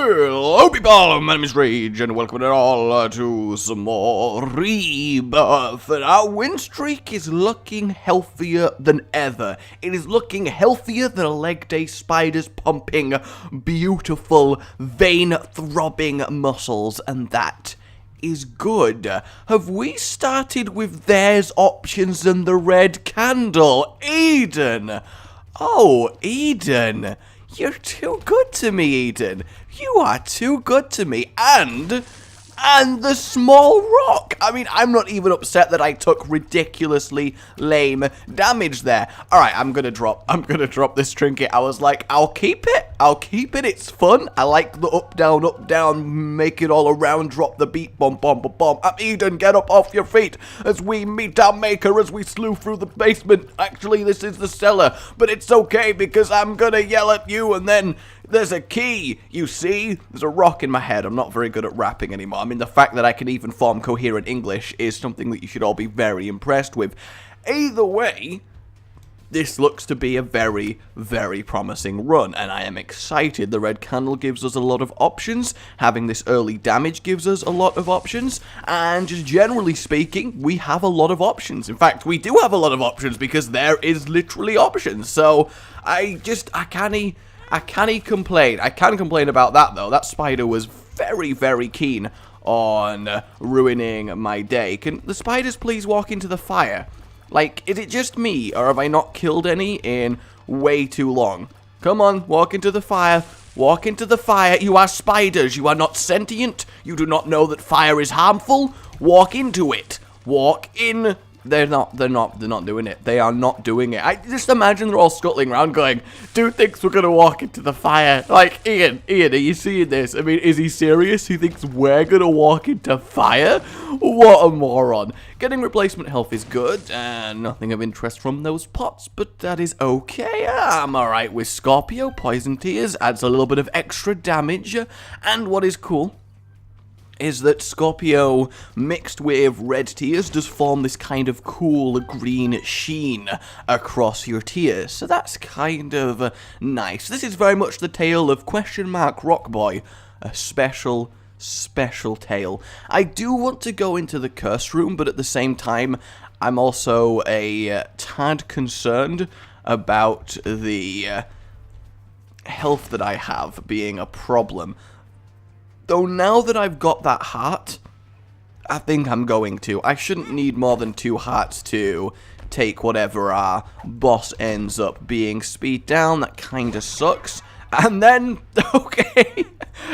Hello people, my name is Rage, and welcome all to some more Rebirth. And our win streak is looking healthier than ever. It is looking healthier than a leg day spider's pumping beautiful, vein-throbbing muscles, and that is good. Have we started with there's options and the red candle? Eden! Oh, Eden! You're too good to me, Eden. You are too good to me. And the small rock. I mean, I'm not even upset that I took ridiculously lame damage there. Alright, I'm gonna drop this trinket. I was like, I'll keep it. It's fun. I like the up, down, make it all around, drop the beat, bomb. I'm Eden, get up off your feet as we meet our maker as we slew through the basement. Actually, this is the cellar, but it's okay because I'm gonna yell at you and then there's a key, you see? There's a rock in my head. I'm not very good at rapping anymore. I mean, the fact that I can even form coherent English is something that you should all be very impressed with. Either way, this looks to be a very, very promising run, and I am excited. The red candle gives us a lot of options. Having this early damage gives us a lot of options, and just generally speaking, we have a lot of options. In fact, we do have a lot of options because there is literally options. So, I can't complain. I can complain about that, though. That spider was very, very keen on ruining my day. Can the spiders please walk into the fire? Like, is it just me, or have I not killed any in way too long? Come on, walk into the fire. Walk into the fire. You are spiders. You are not sentient. You do not know that fire is harmful. Walk into it. Walk in. They're not doing it. They are not doing it. I just imagine they're all scuttling around going, dude thinks we're gonna walk into the fire. Like, Ian, are you seeing this? I mean, is he serious? He thinks we're gonna walk into fire? What a moron. Getting replacement health is good, and nothing of interest from those pots, but that is okay. I'm alright with Scorpio. Poison Tears adds a little bit of extra damage, and what is cool is that Scorpio mixed with red tears does form this kind of cool green sheen across your tears. So that's kind of nice. This is very much the tale of Rockboy. A special tale. I do want to go into the curse room, but at the same time, I'm also a tad concerned about the health that I have being a problem. Though now that I've got that heart, I think I'm going to. I shouldn't need more than 2 hearts to take whatever our boss ends up being. Speed down, that kinda sucks. And then, okay,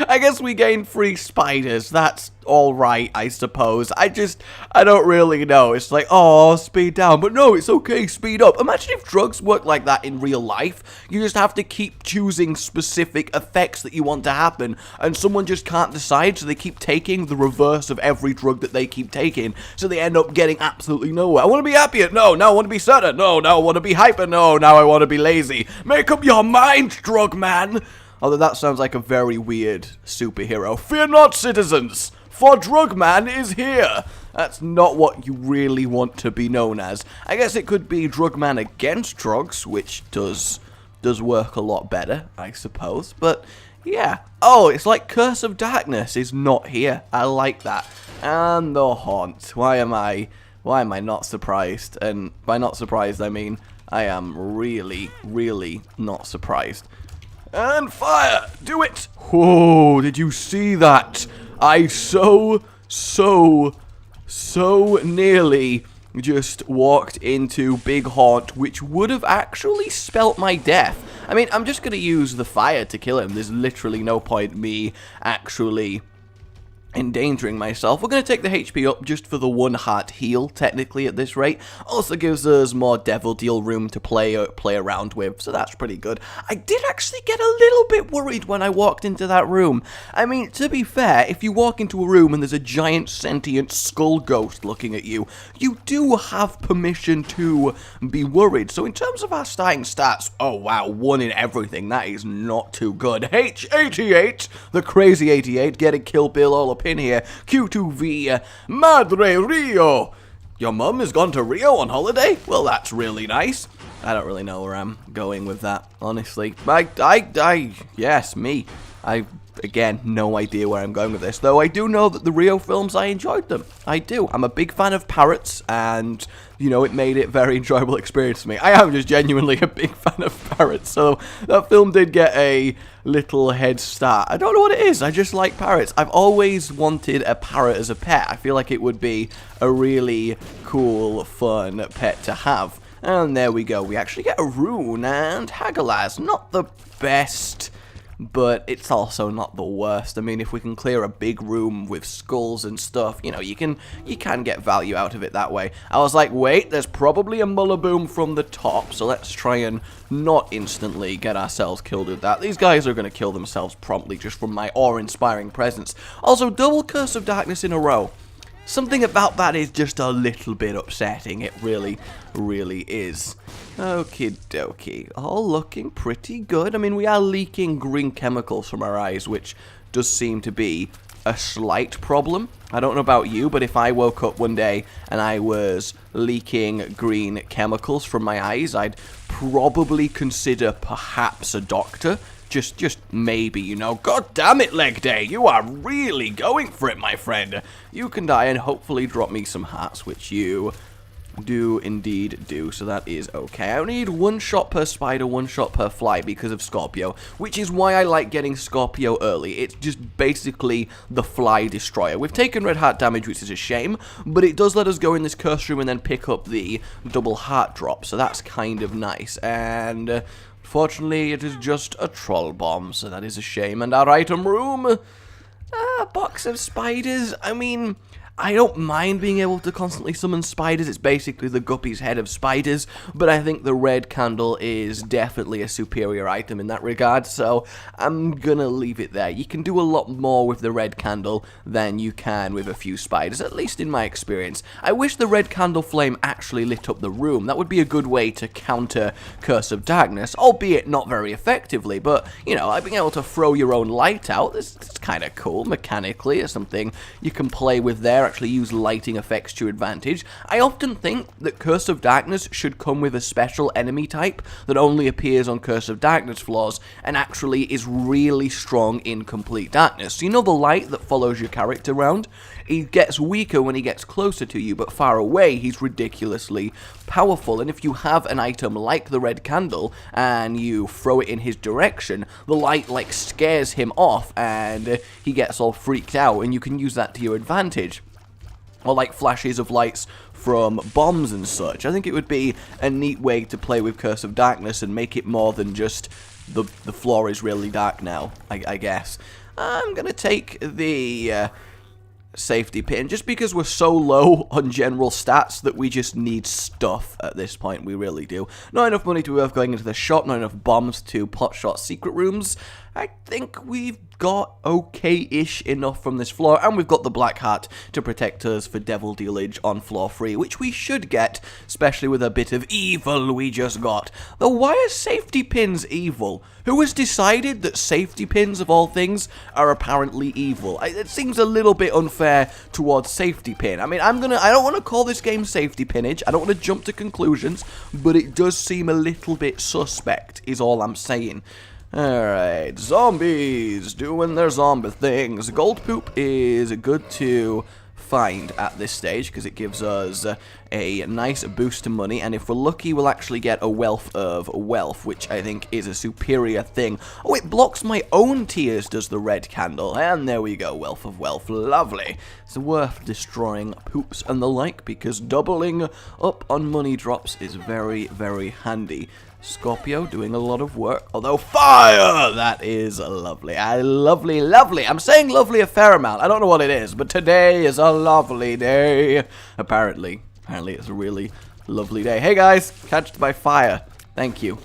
I guess we gain 3 spiders. That's alright, I suppose. I don't really know. It's like, oh, speed down. But no, it's okay, speed up. Imagine if drugs work like that in real life. You just have to keep choosing specific effects that you want to happen. And someone just can't decide, so they keep taking the reverse of every drug that they keep taking. So they end up getting absolutely nowhere. I want to be happier. No, now I want to be sadder. No, now I want to be hyper. No, now I want to be lazy. Make up your mind, drug man. Although that sounds like a very weird superhero. Fear not, citizens, for Drugman is here. That's not what you really want to be known as. I guess it could be Drugman against drugs, which does work a lot better, I suppose. But yeah. Oh, it's like Curse of Darkness is not here. I like that. And the Haunt. Why am I not surprised? And by not surprised, I mean I am really, really not surprised. And fire! Do it! Whoa, did you see that? I so nearly just walked into Big Haunt, which would have actually spelt my death. I mean, I'm just going to use the fire to kill him. There's literally no point me actually endangering myself. We're going to take the HP up just for the 1 heart heal, technically, at this rate. Also gives us more Devil Deal room to play around with, so that's pretty good. I did actually get a little bit worried when I walked into that room. I mean, to be fair, if you walk into a room and there's a giant sentient skull ghost looking at you, you do have permission to be worried. So in terms of our starting stats, oh wow, 1 in everything. That is not too good. H88, the crazy 88, getting Kill Bill all up in here. Q2V, Madre Rio. Your mum has gone to Rio on holiday? Well, that's really nice. I don't really know where I'm going with that, honestly. Yes, me. I again, no idea where I'm going with this. Though I do know that the Rio films, I enjoyed them. I do. I'm a big fan of parrots, and, you know, it made it a very enjoyable experience for me. I am just genuinely a big fan of parrots, so that film did get a little head start. I don't know what it is, I just like parrots. I've always wanted a parrot as a pet. I feel like it would be a really cool, fun pet to have. And there we go, we actually get a rune and Hagalaz. Not the best, but it's also not the worst. I mean, if we can clear a big room with skulls and stuff, you know, you can get value out of it that way. I was like, wait, there's probably a Mullaboom from the top, so let's try and not instantly get ourselves killed with that. These guys are going to kill themselves promptly just from my awe-inspiring presence. Also, double Curse of Darkness in a row. Something about that is just a little bit upsetting. It really, really is. Okie dokie. All looking pretty good. I mean, we are leaking green chemicals from our eyes, which does seem to be a slight problem. I don't know about you, but if I woke up one day and I was leaking green chemicals from my eyes, I'd probably consider perhaps a doctor. Just maybe, you know. God damn it, Leg Day, you are really going for it, my friend. You can die and hopefully drop me some hearts, which you do indeed do, so that is okay. I need 1 shot per spider, 1 shot per fly because of Scorpio, which is why I like getting Scorpio early. It's just basically the fly destroyer. We've taken red heart damage, which is a shame, but it does let us go in this curse room and then pick up the double heart drop, so that's kind of nice. And fortunately, it is just a troll bomb, so that is a shame. And our item room, a box of spiders. I mean, I don't mind being able to constantly summon spiders. It's basically the Guppy's head of spiders, but I think the red candle is definitely a superior item in that regard, so I'm gonna leave it there. You can do a lot more with the red candle than you can with a few spiders, at least in my experience. I wish the red candle flame actually lit up the room. That would be a good way to counter Curse of Darkness, albeit not very effectively, but, you know, being able to throw your own light out, it's kind of cool mechanically. It's something you can play with there, actually use lighting effects to your advantage. I often think that Curse of Darkness should come with a special enemy type that only appears on Curse of Darkness floors and actually is really strong in complete darkness. So you know the light that follows your character around? He gets weaker when he gets closer to you, but far away he's ridiculously powerful, and if you have an item like the red candle and you throw it in his direction, the light like scares him off and he gets all freaked out, and you can use that to your advantage. Or like flashes of lights from bombs and such. I think it would be a neat way to play with Curse of Darkness and make it more than just the floor is really dark now, I guess. I'm gonna take the safety pin just because we're so low on general stats that we just need stuff at this point. We really do. Not enough money to be worth going into the shop, not enough bombs to potshot secret rooms. I think we've got okay-ish enough from this floor, and we've got the black heart to protect us for devil dealage on floor 3, which we should get, especially with a bit of evil we just got. Though why are safety pins evil? Who has decided that safety pins, of all things, are apparently evil? It seems a little bit unfair towards safety pin. I mean, I don't want to call this game safety pinnage, I don't want to jump to conclusions, but it does seem a little bit suspect, is all I'm saying. Alright, zombies doing their zombie things. Gold poop is good to find at this stage because it gives us a nice boost to money, and if we're lucky we'll actually get a wealth of wealth, which I think is a superior thing. Oh, it blocks my own tears, does the red candle, and there we go, wealth of wealth, lovely. It's worth destroying poops and the like because doubling up on money drops is very, very handy. Scorpio doing a lot of work, although fire, that is lovely. Lovely. I'm saying lovely a fair amount. I don't know what it is, but today is a lovely day. Apparently it's a really lovely day. Hey guys, catched by fire. Thank you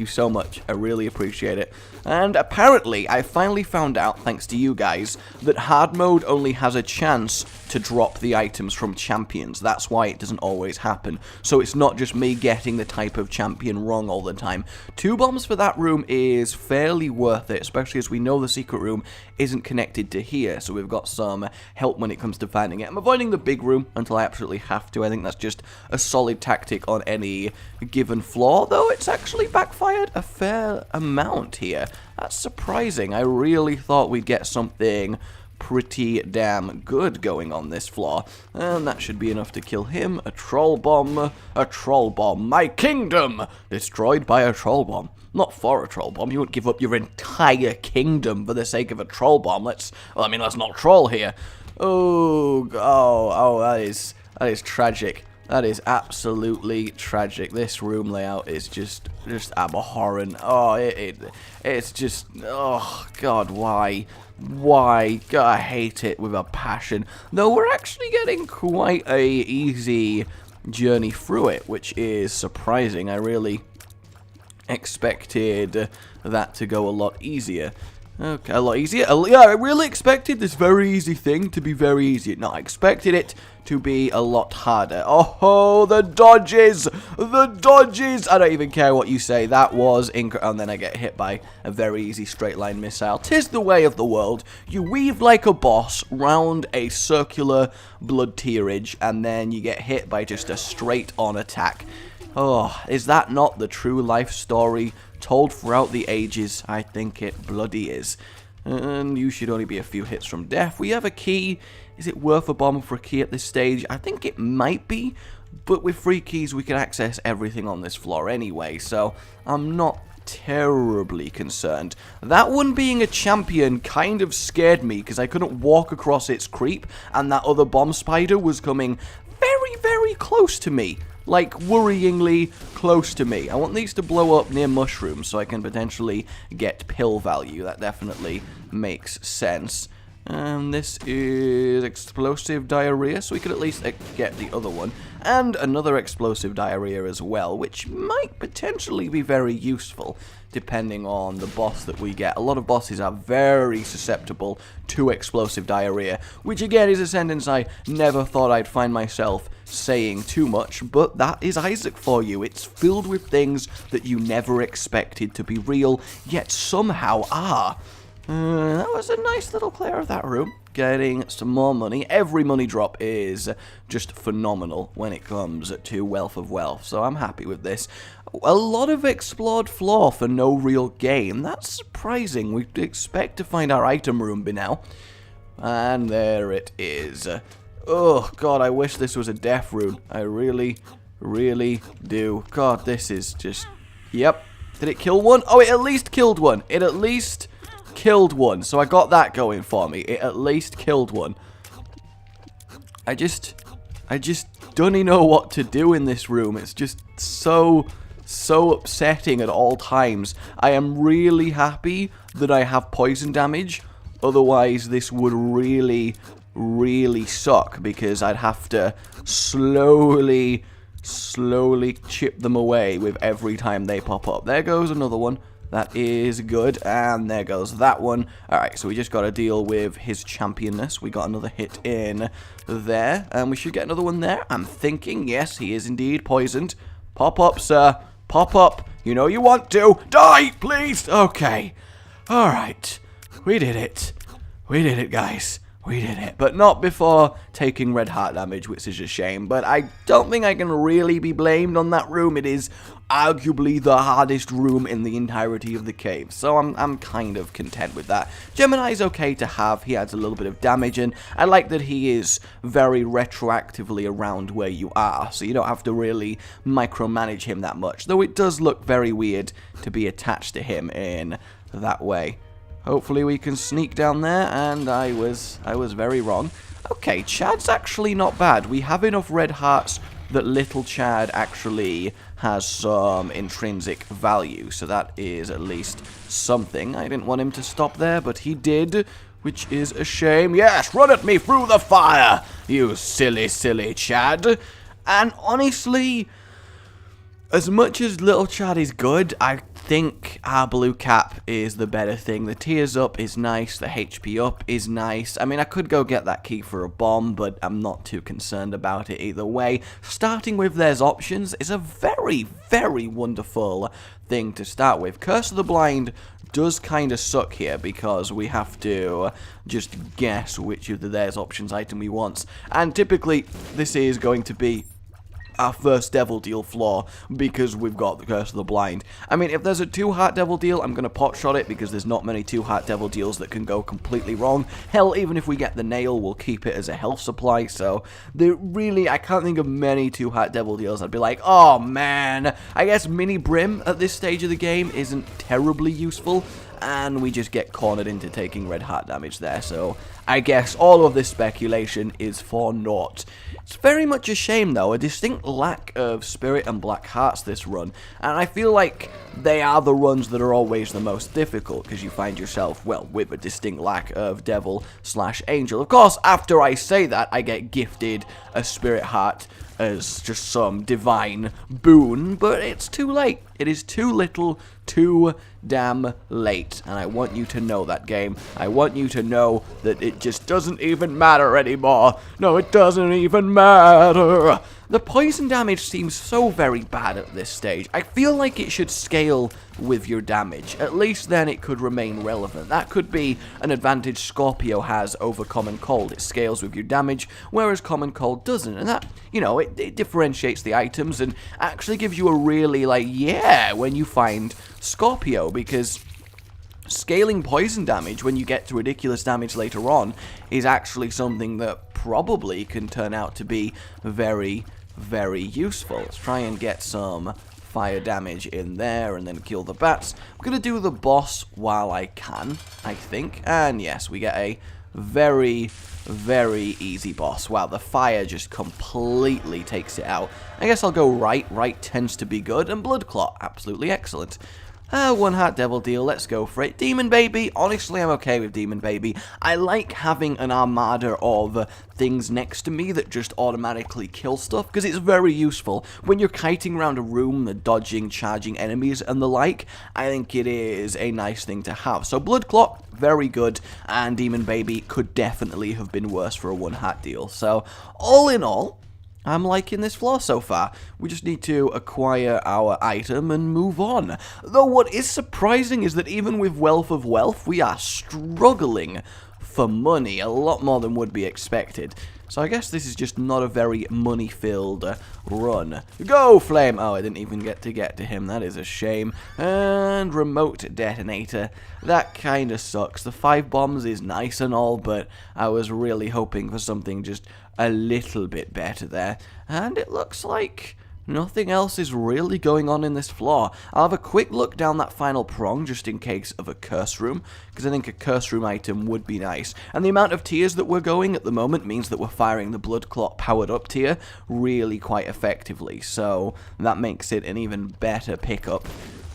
so much. I really appreciate it. And apparently, I finally found out, thanks to you guys, that hard mode only has a chance to drop the items from champions. That's why it doesn't always happen. So it's not just me getting the type of champion wrong all the time. 2 bombs for that room is fairly worth it, especially as we know the secret room isn't connected to here. So we've got some help when it comes to finding it. I'm avoiding the big room until I absolutely have to. I think that's just a solid tactic on any given floor, though it's actually back backfired a fair amount here. That's surprising. I really thought we'd get something pretty damn good going on this floor. And that should be enough to kill him. A troll bomb. A troll bomb. My kingdom! Destroyed by a troll bomb. Not for a troll bomb. You wouldn't give up your entire kingdom for the sake of a troll bomb. Let's not troll here. That is tragic. That is absolutely tragic. This room layout is just abhorrent. Oh, it's just, oh God, why? Why? God, I hate it with a passion. Though we're actually getting quite a easy journey through it, which is surprising. I really expected that to go a lot easier. Okay, a lot easier. Yeah, I really expected this very easy thing to be very easy. No, I expected it to be a lot harder. Oh, the dodges! The dodges! I don't even care what you say. That was incredible. And then I get hit by a very easy straight line missile. 'Tis the way of the world. You weave like a boss round a circular blood tearage, and then you get hit by just a straight on attack. Oh, is that not the true life story told throughout the ages? I think it bloody is. And you should only be a few hits from death. We have a key. Is it worth a bomb for a key at this stage? I think it might be, but with 3 keys we can access everything on this floor anyway, so I'm not terribly concerned. That one being a champion kind of scared me because I couldn't walk across its creep, and that other bomb spider was coming very, very close to me. Like, worryingly close to me. I want these to blow up near mushrooms so I can potentially get pill value. That definitely makes sense. And this is explosive diarrhea, so we could at least get the other one. And another explosive diarrhea as well, which might potentially be very useful, depending on the boss that we get. A lot of bosses are very susceptible to explosive diarrhea, which again is a sentence I never thought I'd find myself saying too much, but that is Isaac for you. It's filled with things that you never expected to be real, yet somehow are. That was a nice little clear of that room. Getting some more money. Every money drop is just phenomenal when it comes to Wealth of Wealth, so I'm happy with this. A lot of explored floor for no real gain. That's surprising. We'd expect to find our item room by now. And there it is. Oh, God, I wish this was a death rune. I really, really do. God, this is just... Yep. Did it kill one? Oh, it at least killed one. It at least killed one. So I got that going for me. It at least killed one. I just don't even know what to do in this room. It's just so upsetting at all times. I am really happy that I have poison damage. Otherwise, this would really suck because I'd have to slowly chip them away with every time they pop up. There goes another one. That is good. And there goes that one. Alright, so we just got to deal with his championness. We got another hit in there. And we should get another one there. I'm thinking, yes, he is indeed poisoned. Pop up, sir. Pop up. You know you want to. Die, please. Okay. Alright. We did it. We did it, guys. We did it, but not before taking red heart damage, which is a shame. But I don't think I can really be blamed on that room. It is arguably the hardest room in the entirety of the cave, so I'm kind of content with that. Gemini's okay to have. He adds a little bit of damage, and I like that he is very retroactively around where you are, so you don't have to really micromanage him that much, though it does look very weird to be attached to him in that way. Hopefully we can sneak down there, and I was very wrong. Okay, Chad's actually not bad. We have enough red hearts that little Chad actually has some intrinsic value, so that is at least something. I didn't want him to stop there, but he did, which is a shame. Yes, run at me through the fire, you silly, silly Chad. And honestly, as much as little Chad is good, I think our blue cap is the better thing. The tears up is nice, the HP up is nice. I mean, I could go get that key for a bomb, but I'm not too concerned about it either way. Starting with there's options is a very, very wonderful thing to start with. Curse of the Blind does kind of suck here because we have to just guess which of the there's options item we want. And typically, this is going to be our first Devil Deal flaw because we've got the Curse of the Blind. I mean, if there's a 2-heart Devil Deal, I'm going to pot shot it because there's not many 2-heart Devil Deals that can go completely wrong. Hell, even if we get the nail, we'll keep it as a health supply. So, I can't think of many 2-heart Devil Deals I'd be like, oh man. I guess Mini Brim at this stage of the game isn't terribly useful, and we just get cornered into taking red heart damage there. So, I guess all of this speculation is for naught. It's very much a shame, though, a distinct lack of Spirit and Black Hearts this run, and I feel like they are the runs that are always the most difficult, because you find yourself, well, with a distinct lack of Devil/Angel. Of course, after I say that, I get gifted a Spirit Heart as just some divine boon, but it's too late. It is too little, too damn late, and I want you to know that, game. I want you to know that it just doesn't even matter anymore. No, it doesn't even matter. The poison damage seems so very bad at this stage. I feel like it should scale with your damage. At least then it could remain relevant. That could be an advantage Scorpio has over Common Cold. It scales with your damage, whereas Common Cold doesn't. And that, you know, it differentiates the items and actually gives you a really, like, yeah, when you find Scorpio, because scaling poison damage when you get to ridiculous damage later on is actually something that probably can turn out to be very, very useful. Let's try and get some fire damage in there and then kill the bats. I'm going to do the boss while I can, I think. And yes, we get a very, very easy boss. Wow, the fire just completely takes it out. I guess I'll go right. Right tends to be good. And Blood Clot, absolutely excellent. 1-heart Devil Deal, let's go for it. Demon Baby, honestly, I'm okay with Demon Baby. I like having an armada of things next to me that just automatically kill stuff, because it's very useful. When you're kiting around a room, dodging, charging enemies, and the like, I think it is a nice thing to have. So Blood Clot, very good, and Demon Baby could definitely have been worse for a 1-heart deal. So, all in all, I'm liking this floor so far. We just need to acquire our item and move on. Though what is surprising is that even with Wealth of Wealth, we are struggling for money, a lot more than would be expected. So I guess this is just not a very money-filled run. Go, Flame! Oh, I didn't even get to him. That is a shame. And Remote Detonator. That kind of sucks. The 5 bombs is nice and all, but I was really hoping for something just a little bit better there. And it looks like nothing else is really going on in this floor. I'll have a quick look down that final prong just in case of a curse room, because I think a curse room item would be nice. And the amount of tiers that we're going at the moment means that we're firing the Blood Clot powered up tier really quite effectively, so that makes it an even better pickup.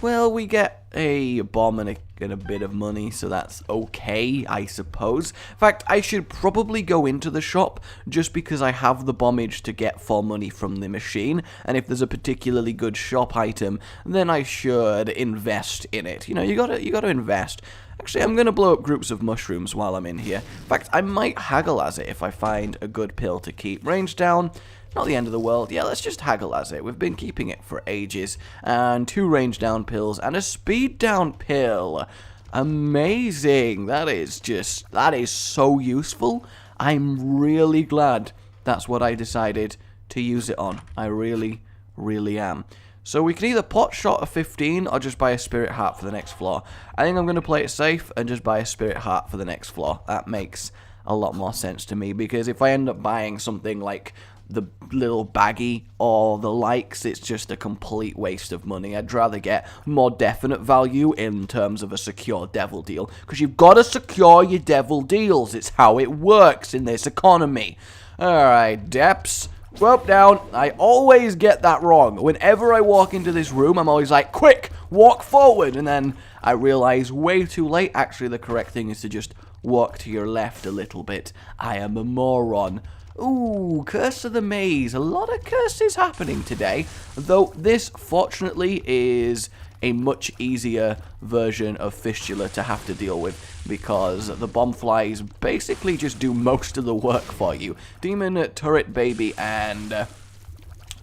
Well, we get a bomb and a bit of money, so that's okay, I suppose. In fact, I should probably go into the shop just because I have the bombage to get 4 money from the machine, and if there's a particularly good shop item, then I should invest in it. You know, you gotta invest. Actually, I'm going to blow up groups of mushrooms while I'm in here. In fact, I might haggle as it if I find a good pill to keep range down. Not the end of the world. Yeah, let's just haggle as it. We've been keeping it for ages. And 2 range down pills and a speed down pill. Amazing. That is so useful. I'm really glad that's what I decided to use it on. I really, really am. So we can either pot shot a 15 or just buy a Spirit Heart for the next floor. I think I'm going to play it safe and just buy a Spirit Heart for the next floor. That makes a lot more sense to me, because if I end up buying something like the little baggy or the likes, it's just a complete waste of money. I'd rather get more definite value in terms of a secure devil deal, because you've got to secure your devil deals. It's how it works in this economy. Alright, Deps. Swope down. I always get that wrong. Whenever I walk into this room, I'm always like, quick, walk forward. And then I realize way too late, actually the correct thing is to just walk to your left a little bit. I am a moron. Ooh, Curse of the Maze. A lot of curses happening today. Though this, fortunately, is a much easier version of Fistula to have to deal with, because the bomb flies basically just do most of the work for you. Demon Turret Baby and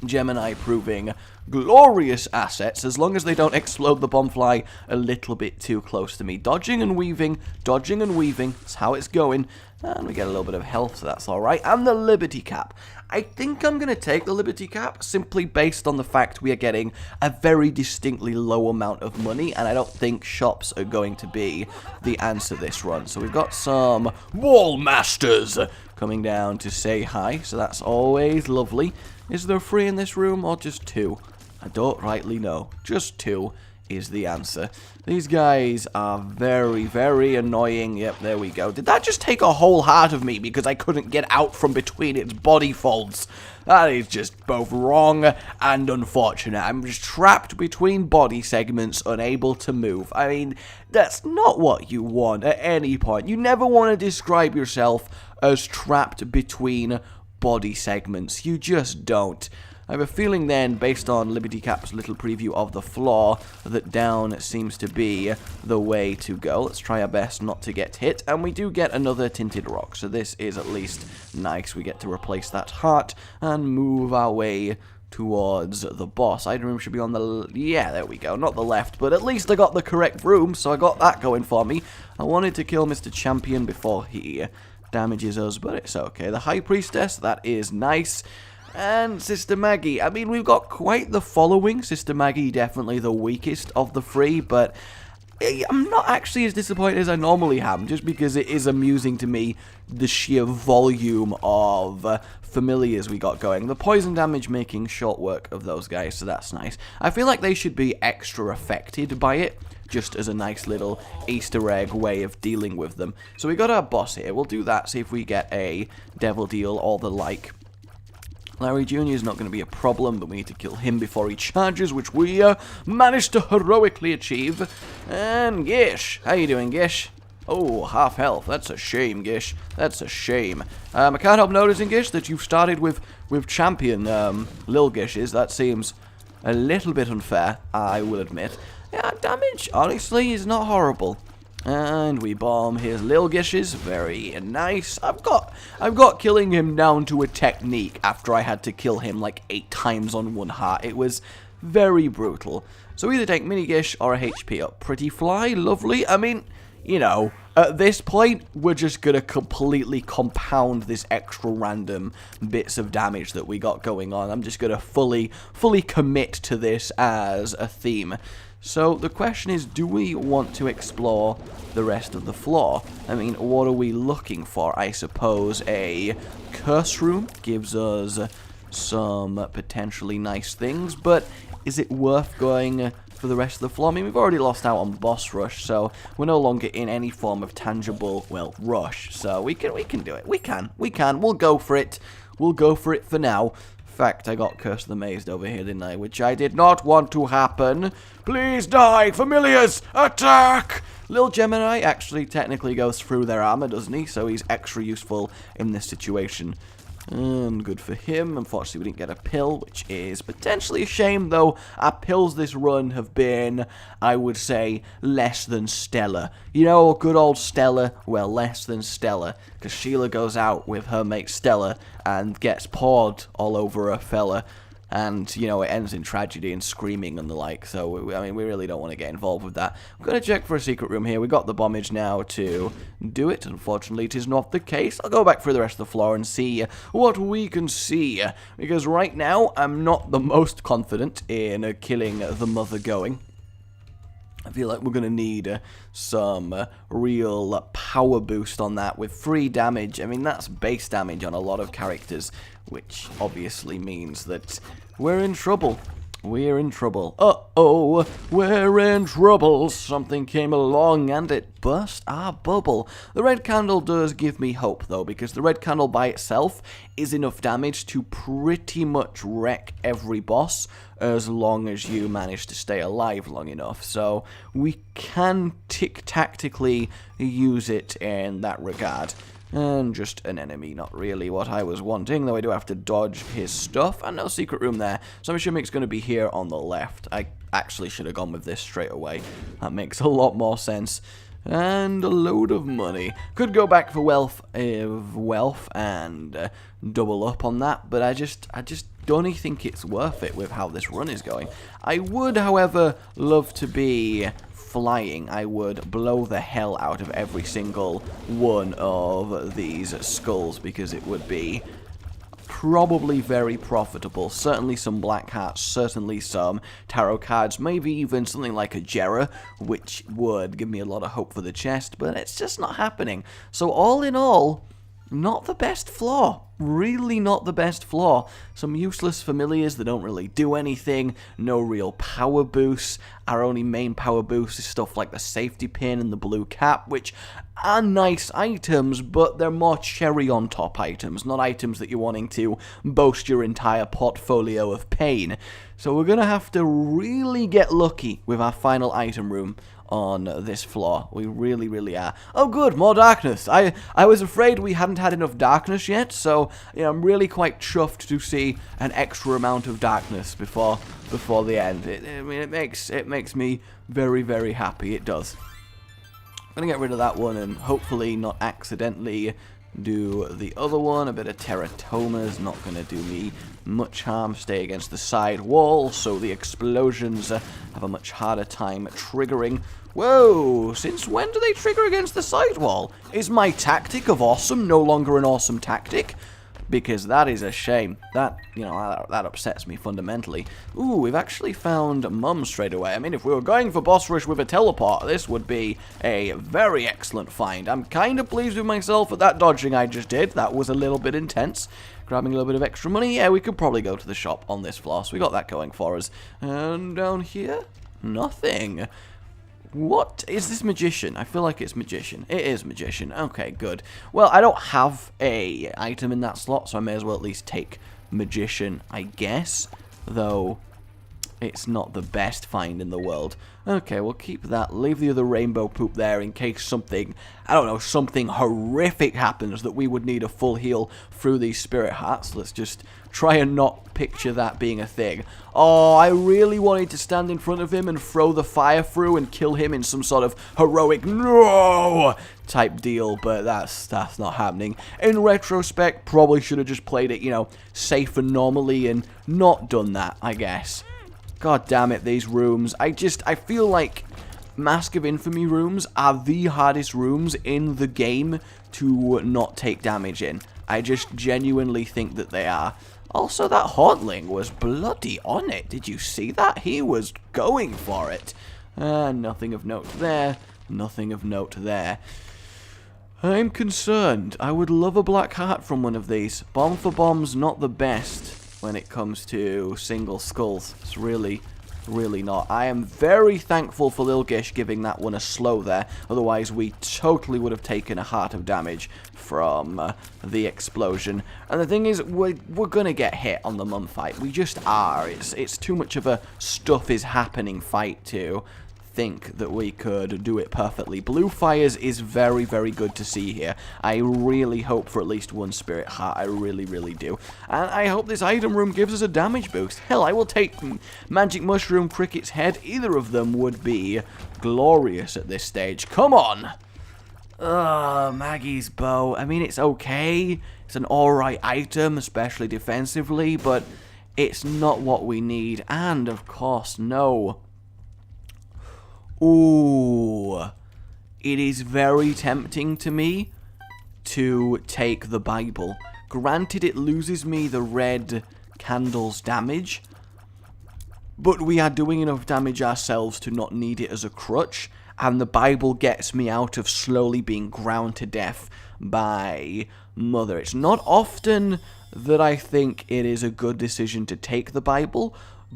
Gemini proving glorious assets as long as they don't explode the bombfly a little bit too close to me. Dodging and weaving, that's how it's going. And we get a little bit of health, so that's alright. And the Liberty Cap. I think I'm going to take the Liberty Cap simply based on the fact we are getting a very distinctly low amount of money, and I don't think shops are going to be the answer this run. So we've got some Wall Masters coming down to say hi, so that's always lovely. Is there 3 in this room or just 2? I don't rightly know. Just 2 is the answer. These guys are very, very annoying. Yep, there we go. Did that just take a whole heart of me because I couldn't get out from between its body folds? That is just both wrong and unfortunate. I'm just trapped between body segments, unable to move. I mean, that's not what you want at any point. You never want to describe yourself as trapped between body segments. You just don't. I have a feeling then, based on Liberty Cap's little preview of the floor, that down seems to be the way to go. Let's try our best not to get hit, and we do get another tinted rock, so this is at least nice. We get to replace that heart and move our way towards the boss. Item room should be on the... yeah, there we go. Not the left, but at least I got the correct room, so I got that going for me. I wanted to kill Mr. Champion before he damages us, but it's okay. The High Priestess, that is nice. And Sister Maggie. I mean, we've got quite the following. Sister Maggie, definitely the weakest of the 3, but I'm not actually as disappointed as I normally am, just because it is amusing to me, the sheer volume of familiars we got going. The poison damage making short work of those guys, so that's nice. I feel like they should be extra affected by it, just as a nice little Easter egg way of dealing with them. So we got our boss here. We'll do that, see if we get a devil deal or the like. Larry Jr. is not going to be a problem, but we need to kill him before he charges, which we managed to heroically achieve. And Gish, how you doing, Gish? Oh, half health. That's a shame, Gish. That's a shame. I can't help noticing, Gish, that you've started with champion Lil Gishes. That seems a little bit unfair, I will admit. Yeah, damage, honestly, is not horrible. And we bomb his Lil Gishes. Very nice. I've got killing him down to a technique after I had to kill him like 8 times on 1 heart. It was very brutal. So either take mini Gish or a HP up. Pretty fly, lovely. I mean, you know, at this point, we're just going to completely compound this extra random bits of damage that we got going on. I'm just going to fully commit to this as a theme. So the question is, do we want to explore the rest of the floor? I mean, what are we looking for? I suppose a curse room gives us some potentially nice things, but is it worth going for the rest of the floor? I mean, we've already lost out on boss rush, so we're no longer in any form of tangible, well, rush. So we can do it. We can. We'll go for it. We'll go for it for now. In fact, I got Curse of the Mazed over here, didn't I? Which I did not want to happen. Please die, familiars! Attack! Lil Gemini actually technically goes through their armor, doesn't he? So he's extra useful in this situation. And good for him. Unfortunately, we didn't get a pill, which is potentially a shame, though. Our pills this run have been, I would say, less than stellar. You know, good old Stella? Well, less than stellar. Because Sheila goes out with her mate Stella and gets poured all over a fella. And, you know, it ends in tragedy and screaming and the like. So, I mean, we really don't want to get involved with that. I'm going to check for a secret room here. We got the bombage now to do it. Unfortunately, it is not the case. I'll go back through the rest of the floor and see what we can see. Because right now, I'm not the most confident in killing the mother going. I feel like we're going to need some real power boost on that with free damage. I mean, that's base damage on a lot of characters, which obviously means that we're in trouble. We're in trouble. Uh-oh, we're in trouble. Something came along and it burst our bubble. The red candle does give me hope, though, because the red candle by itself is enough damage to pretty much wreck every boss as long as you manage to stay alive long enough. So we can tactically use it in that regard. And just an enemy, not really what I was wanting, though I do have to dodge his stuff. And no secret room there, so I'm assuming it's going to be here on the left. I actually should have gone with this straight away. That makes a lot more sense. And a load of money. Could go back for wealth and double up on that, but I just don't think it's worth it with how this run is going. I would, however, love to be flying. I would blow the hell out of every single one of these skulls because it would be probably very profitable. Certainly some black hearts, certainly some tarot cards, maybe even something like a Jera, which would give me a lot of hope for the chest, but it's just not happening. So all in all, not the best floor. Really not the best floor. Some useless familiars that don't really do anything. No real power boosts. Our only main power boost is stuff like the safety pin and the blue cap, which are nice items, but they're more cherry on top items, not items that you're wanting to boast your entire portfolio of pain. So we're going to have to really get lucky with our final item room on this floor. We really, really are. Oh good, more darkness. I was afraid we hadn't had enough darkness yet, so I'm really quite chuffed to see an extra amount of darkness before the end. It makes me very, very happy. It does. I'm gonna get rid of that one and hopefully not accidentally do the other one. A bit of teratoma's not gonna do me much harm. Stay against the side wall, so the explosions have a much harder time triggering. Whoa, since when do they trigger against the side wall? Is my tactic of awesome no longer an awesome tactic? Because that is a shame. That, that upsets me fundamentally. Ooh, we've actually found Mum straight away. I mean, if we were going for boss rush with a teleport, this would be a very excellent find. I'm kind of pleased with myself at that dodging I just did. That was a little bit intense. Grabbing a little bit of extra money. Yeah, we could probably go to the shop on this floor, so we got that going for us. And down here, nothing. What is this magician? I feel like it's magician. It is magician. Okay, good. Well, I don't have a item in that slot, so I may as well at least take magician, I guess. Though, it's not the best find in the world. Okay, we'll keep that. Leave the other rainbow poop there in case something, I don't know, something horrific happens that we would need a full heal through these spirit hearts. Let's just try and not picture that being a thing. Oh, I really wanted to stand in front of him and throw the fire through and kill him in some sort of heroic no type deal, but that's not happening. In retrospect, probably should have just played it, safe and normally and not done that, I guess. God damn it, these rooms. I feel like Mask of Infamy rooms are the hardest rooms in the game to not take damage in. I just genuinely think that they are. Also, that Hauntling was bloody on it. Did you see that? He was going for it. Nothing of note there. Nothing of note there. I'm concerned. I would love a black heart from one of these. Bomb for bomb's not the best when it comes to single skulls. It's really, really not. I am very thankful for Lil Gish giving that one a slow there. Otherwise, we totally would have taken a heart of damage from the explosion. And the thing is, we're going to get hit on the Mum fight. We just are. It's too much of a stuff is happening fight to think that we could do it perfectly. Blue fires is very, very good to see here. I really hope for at least one spirit heart. I really, really do. And I hope this item room gives us a damage boost. Hell, I will take Magic Mushroom, Cricket's Head. Either of them would be glorious at this stage. Come on! Maggie's bow. I mean, it's okay. It's an alright item, especially defensively, but it's not what we need. And, of course, no. Ooh, it is very tempting to me to take the Bible. Granted, it loses me the red candles damage, but we are doing enough damage ourselves to not need it as a crutch, and the Bible gets me out of slowly being ground to death by Mother. It's not often that I think it is a good decision to take the Bible,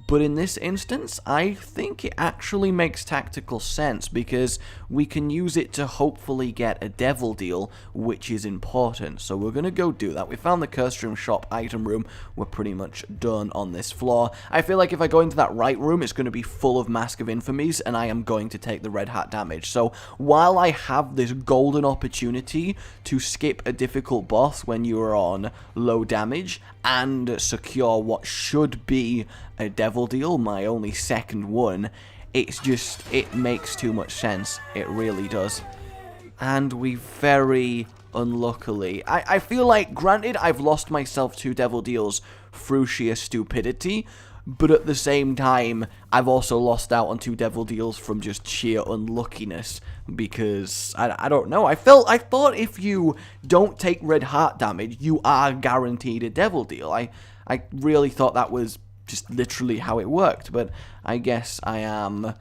but in this instance, I think it actually makes tactical sense because we can use it to hopefully get a devil deal, which is important. So we're going to go do that. We found the Curse Room Shop item room. We're pretty much done on this floor. I feel like if I go into that right room, it's going to be full of Mask of Infamies, and I am going to take the red hat damage. So while I have this golden opportunity to skip a difficult boss when you are on low damage and secure what should be a devil deal, my only second one, it makes too much sense. It really does. And we very, unluckily. I feel like, granted, I've lost myself 2 devil deals through sheer stupidity, but at the same time, I've also lost out on 2 devil deals from just sheer unluckiness, because, I don't know, I thought if you don't take red heart damage, you are guaranteed a devil deal. I really thought that was just literally how it worked, but I guess I am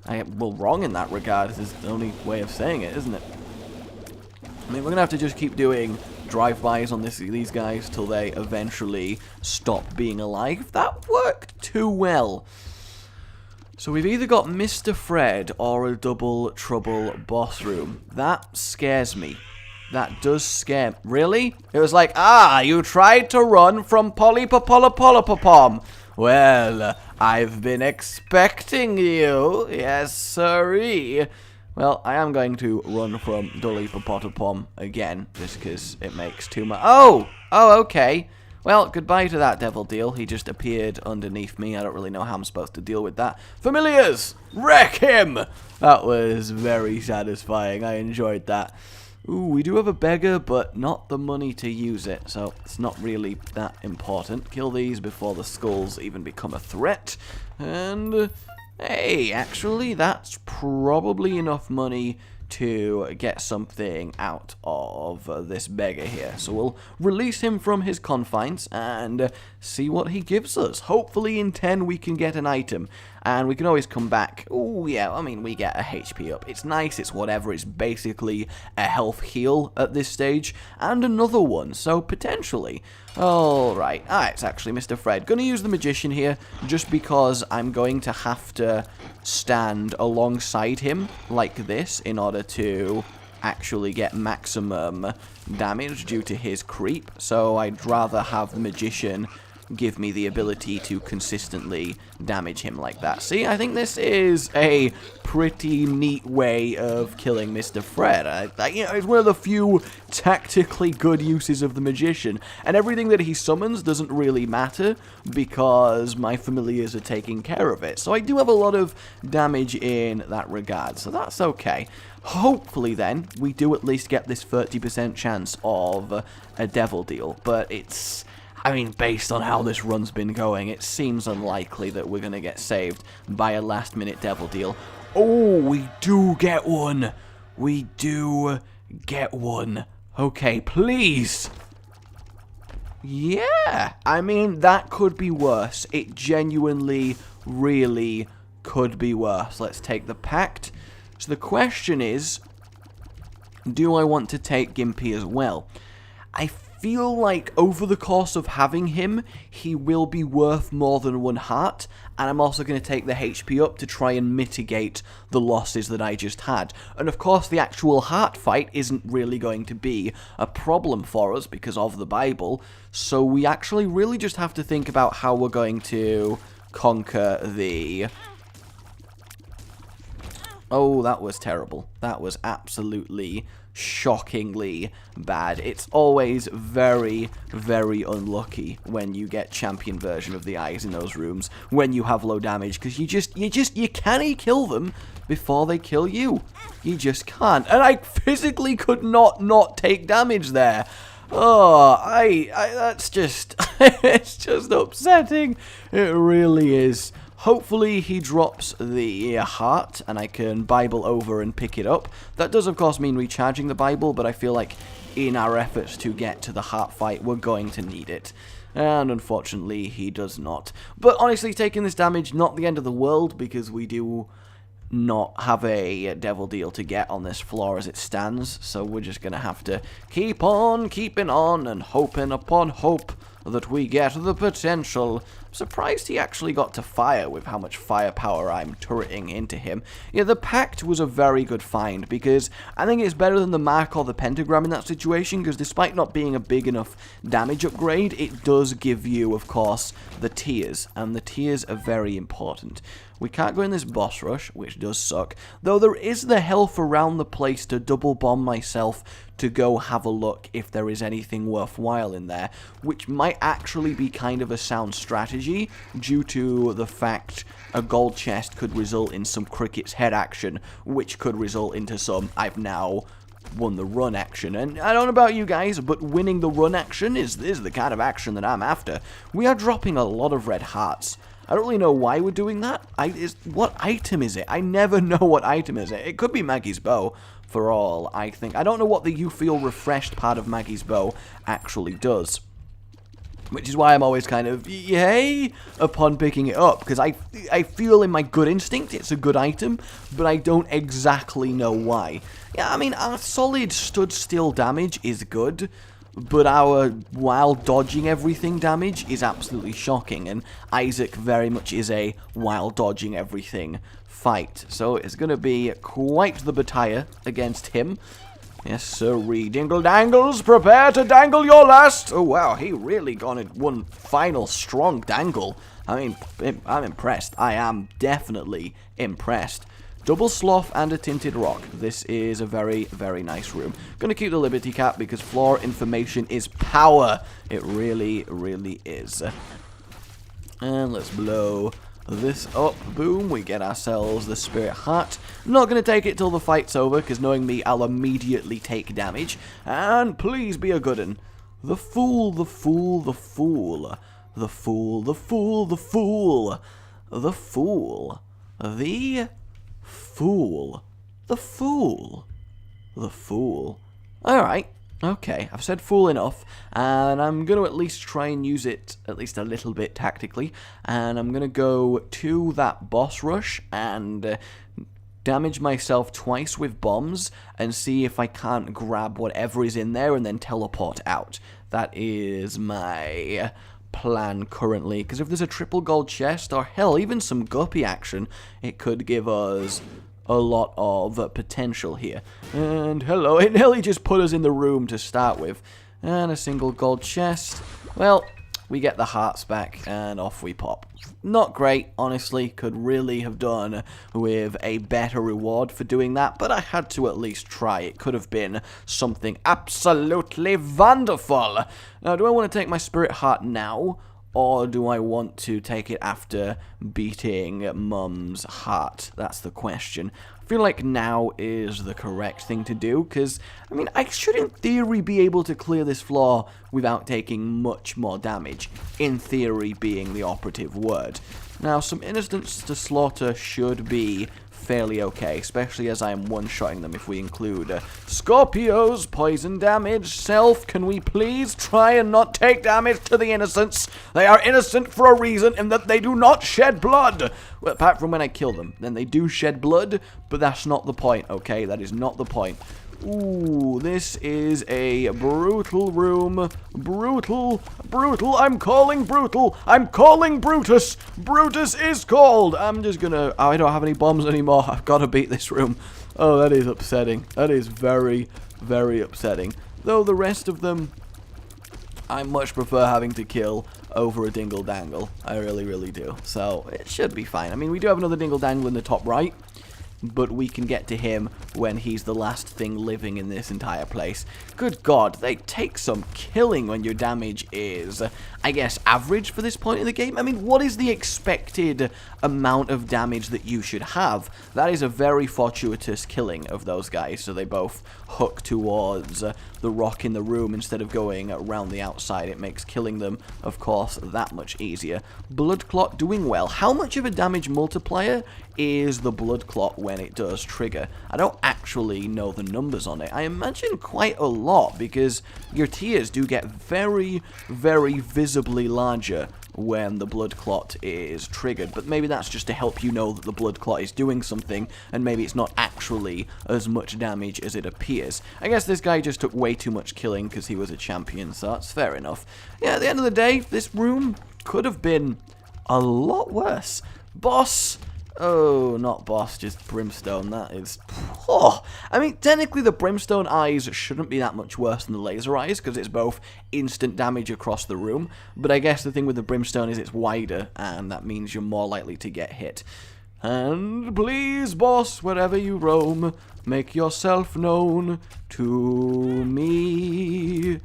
wrong in that regard, is the only way of saying it, isn't it? I mean, we're going to have to just keep doing drive-bys on these guys till they eventually stop being alive. That worked too well. So we've either got Mr. Fred or a double trouble boss room. That scares me. That does scare me. Really? It was like, you tried to run from Polly-Popolopolopopom. Well, I've been expecting you. Yes, sirree. Well, I am going to run from Dolly-Popotopom again, just because it makes too much... Oh, okay. Well, goodbye to that devil deal. He just appeared underneath me. I don't really know how I'm supposed to deal with that. Familiars, wreck him! That was very satisfying. I enjoyed that. Ooh, we do have a beggar, but not the money to use it, so it's not really that important. Kill these before the skulls even become a threat. And... hey, actually, that's probably enough money to get something out of this beggar here. So we'll release him from his confines and see what he gives us. Hopefully in 10 we can get an item. And we can always come back. Oh, yeah, I mean, we get a HP up. It's nice, it's whatever. It's basically a health heal at this stage. And another one, so potentially. Alright, it's actually Mr. Fred. Gonna use the Magician here, just because I'm going to have to stand alongside him like this in order to actually get maximum damage due to his creep. So I'd rather have the Magician give me the ability to consistently damage him like that. See, I think this is a pretty neat way of killing Mr. Fred. You know, it's one of the few tactically good uses of the Magician, and everything that he summons doesn't really matter because my familiars are taking care of it. So I do have a lot of damage in that regard, so that's okay. Hopefully then, we do at least get this 30% chance of a devil deal, but it's... I mean, based on how this run's been going, it seems unlikely that we're going to get saved by a last-minute devil deal. Oh, we do get one. We do get one. Okay, please. Yeah. I mean, that could be worse. It genuinely, really could be worse. Let's take the Pact. So the question is, do I want to take Gimpy as well? I feel like over the course of having him, he will be worth more than 1 heart, and I'm also going to take the HP up to try and mitigate the losses that I just had. And of course, the actual heart fight isn't really going to be a problem for us because of the Bible, so we actually really just have to think about how we're going to conquer the... Oh, that was terrible. That was absolutely shockingly bad. It's always very, very unlucky when you get champion version of the eyes in those rooms when you have low damage, because you can't kill them before they kill you. You just can't. And I physically could not take damage there. Oh, that's just, it's just upsetting. It really is. Hopefully he drops the heart and I can Bible over and pick it up. That does of course mean recharging the Bible, but I feel like in our efforts to get to the heart fight, we're going to need it. And unfortunately he does not. But honestly, taking this damage, not the end of the world, because we do not have a devil deal to get on this floor as it stands. So we're just going to have to keep on keeping on and hoping upon hope that we get the potential. I'm surprised he actually got to fire with how much firepower I'm turreting into him. Yeah, the Pact was a very good find, because I think it's better than the Mark or the Pentagram in that situation, because despite not being a big enough damage upgrade, it does give you, of course, the tears, and the tears are very important. We can't go in this boss rush, which does suck, though there is the health around the place to double bomb myself to go have a look if there is anything worthwhile in there, which might actually be kind of a sound strategy due to the fact a gold chest could result in some cricket's head action, which could result into some I've now won the run action. And I don't know about you guys, but winning the run action is the kind of action that I'm after. We are dropping a lot of red hearts. I don't really know why we're doing that. What item is it? I never know what item is it. It could be Maggie's bow, for all I think. I don't know what the you feel refreshed part of Maggie's bow actually does. Which is why I'm always kind of yay upon picking it up, because I feel in my good instinct it's a good item, but I don't exactly know why. Yeah, I mean, our solid stood still damage is good, but our while dodging everything damage is absolutely shocking, and Isaac very much is a while dodging everything fight. So it's going to be quite the battalion against him. Yes, sirree. Dingle dangles, prepare to dangle your last. Oh, wow, he really got it one final strong dangle. I mean, I'm impressed. I am definitely impressed. Double sloth and a tinted rock. This is a very, very nice room. Gonna keep the Liberty Cap because floor information is power. It really, really is. And let's blow this up. Boom, we get ourselves the Spirit Heart. Not going to take it till the fight's over, because knowing me, I'll immediately take damage. And please be a good un. The Fool, the Fool, the Fool. The Fool, the Fool, the Fool. The Fool. The Fool. The Fool. The Fool. Alright. Okay, I've said fool enough, and I'm going to at least try and use it at least a little bit tactically, and I'm going to go to that boss rush and damage myself twice with bombs and see if I can't grab whatever is in there and then teleport out. That is my plan currently, because if there's a triple gold chest, or hell, even some guppy action, it could give us a lot of potential here. And hello, it nearly just put us in the room to start with. And a single gold chest. Well, we get the hearts back and off we pop. Not great, honestly. Could really have done with a better reward for doing that, but I had to at least try. It could have been something absolutely wonderful. Now, do I want to take my Spirit Heart now, or do I want to take it after beating Mum's heart? That's the question. I feel like now is the correct thing to do, because, I mean, I should in theory be able to clear this floor without taking much more damage. In theory being the operative word. Now, some innocents to slaughter should be fairly okay, especially as I am one-shotting them if we include Scorpios, poison damage, self, can we please try and not take damage to the innocents? They are innocent for a reason in that they do not shed blood. Well, apart from when I kill them, then they do shed blood, but that's not the point, okay? That is not the point. Ooh, this is a brutal room. Brutal. Brutal. I'm calling brutal. I'm calling Brutus. Brutus is called. I'm just gonna... I don't have any bombs anymore. I've got to beat this room. Oh, that is upsetting. That is very, very upsetting. Though the rest of them, I much prefer having to kill over a dingle dangle. I really, really do. So, it should be fine. I mean, we do have another dingle dangle in the top right, but we can get to him when he's the last thing living in this entire place. Good God, they take some killing when your damage is, I guess, average for this point in the game. I mean, what is the expected amount of damage that you should have? That is a very fortuitous killing of those guys, so they both hook towards the rock in the room instead of going around the outside. It makes killing them, of course, that much easier. Blood Clot doing well. How much of a damage multiplier is the Blood Clot when it does trigger? I don't actually know the numbers on it. I imagine quite a lot, because your tears do get very, very visibly larger when the Blood Clot is triggered, but maybe that's just to help you know that the Blood Clot is doing something, and maybe it's not actually as much damage as it appears. I guess this guy just took way too much killing because he was a champion, so that's fair enough. Yeah, at the end of the day, this room could have been a lot worse. Boss... Oh, not boss, just brimstone. That is... Oh, I mean, technically the brimstone eyes shouldn't be that much worse than the laser eyes, because it's both instant damage across the room. But I guess the thing with the brimstone is it's wider, and that means you're more likely to get hit. And please, boss, wherever you roam, make yourself known to me.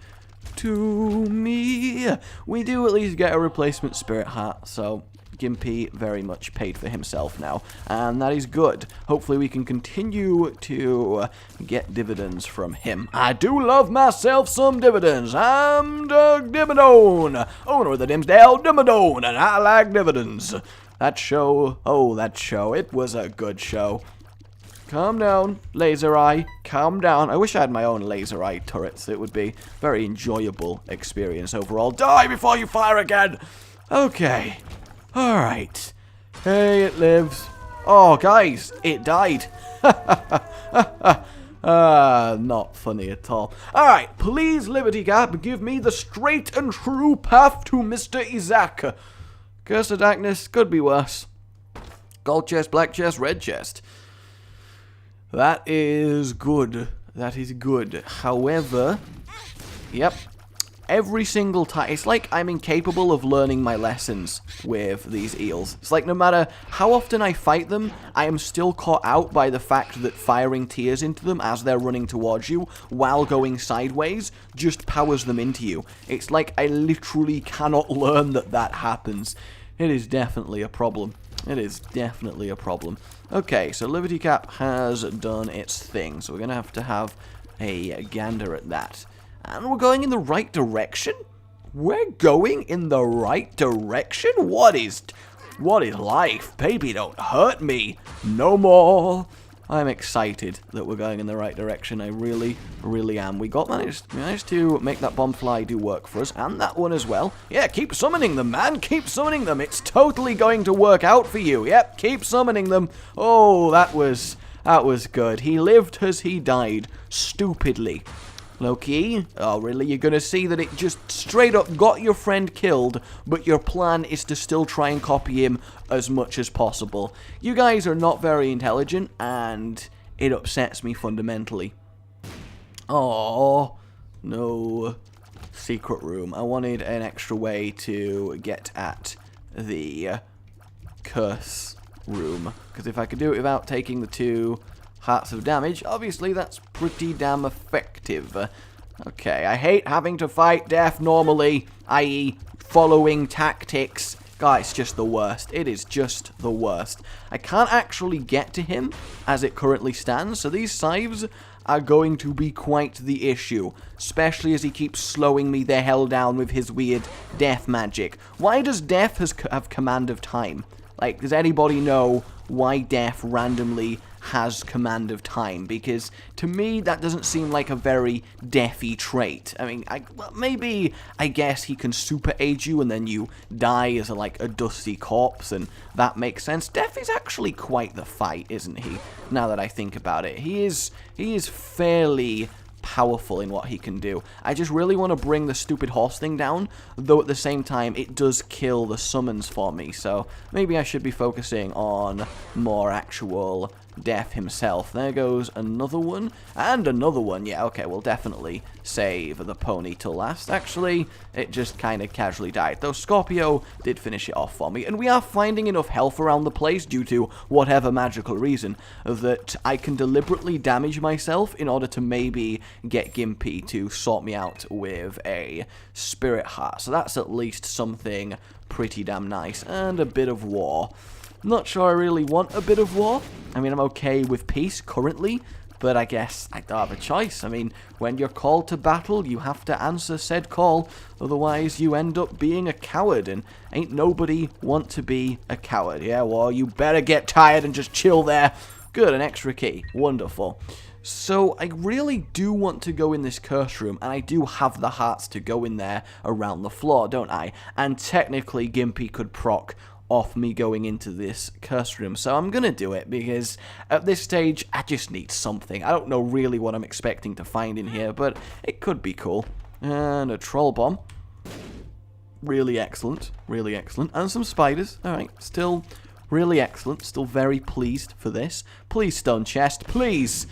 To me. We do at least get a replacement Spirit Heart, so... Gimpy very much paid for himself now, and that is good. Hopefully we can continue to get dividends from him. I do love myself some dividends. I'm Doug Dimmadome, owner of the Dimsdale Dimmadome, and I like dividends. That show, it was a good show. Calm down, Laser Eye. Calm down. I wish I had my own Laser Eye turrets. It would be a very enjoyable experience overall. Die before you fire again! Okay. Alright. Hey, it lives. Oh, guys, it died. Not funny at all. Alright, please, Liberty Cap, give me the straight and true path to Mr. Isaac. Curse of Darkness could be worse. Gold chest, black chest, red chest. That is good. That is good. However, yep, every single time, it's like I'm incapable of learning my lessons with these eels. It's like no matter how often I fight them, I am still caught out by the fact that firing tears into them as they're running towards you while going sideways just powers them into you. It's like I literally cannot learn that that happens. It is definitely a problem. It is definitely a problem. Okay, so Liberty Cap has done its thing, so we're going to have a gander at that. And we're going in the right direction? We're going in the right direction? What is life? Baby, don't hurt me. No more. I'm excited that we're going in the right direction. I really, really am. We managed to make that bomb fly do work for us, and that one as well. Yeah, keep summoning them, man. Keep summoning them. It's totally going to work out for you. Yep, keep summoning them. Oh, that was good. He lived as he died, stupidly. Loki, oh really? You're gonna see that it just straight up got your friend killed, but your plan is to still try and copy him as much as possible. You guys are not very intelligent, and it upsets me fundamentally. Oh, no. Secret room. I wanted an extra way to get at the curse room, because if I could do it without taking the 2 hearts of damage, obviously that's pretty damn effective. Okay, I hate having to fight death normally, i.e. following tactics. God, it's just the worst. It is just the worst. I can't actually get to him as it currently stands, so these scythes are going to be quite the issue, especially as he keeps slowing me the hell down with his weird death magic. Why does death have command of time? Like, does anybody know why death randomly has command of time? Because to me that doesn't seem like a very deathy trait. I mean, maybe I guess he can super age you and then you die as a dusty corpse, and that makes sense. Death is actually quite the fight, isn't he? Now that I think about it, he is fairly powerful in what he can do. I just really want to bring the stupid horse thing down, though at the same time it does kill the summons for me, so maybe I should be focusing on more actual death himself. There goes another one, and another one. Yeah, okay, we'll definitely save the pony till last. Actually, it just kind of casually died, though Scorpio did finish it off for me, and we are finding enough health around the place due to whatever magical reason that I can deliberately damage myself in order to maybe get Gimpy to sort me out with a spirit heart. So that's at least something pretty damn nice, and a bit of war. Not sure I really want a bit of war. I mean, I'm okay with peace currently, but I guess I don't have a choice. I mean, when you're called to battle, you have to answer said call, otherwise you end up being a coward, and ain't nobody want to be a coward. Yeah, well, you better get tired and just chill there. Good, an extra key. Wonderful. So, I really do want to go in this curse room, and I do have the hearts to go in there around the floor, don't I? And technically, Gimpy could proc off me going into this curse room, so I'm gonna do it, because at this stage, I just need something. I don't know really what I'm expecting to find in here, but it could be cool. And a troll bomb. Really excellent, really excellent. And some spiders. Alright, still really excellent, still very pleased for this. Please, stone chest, please!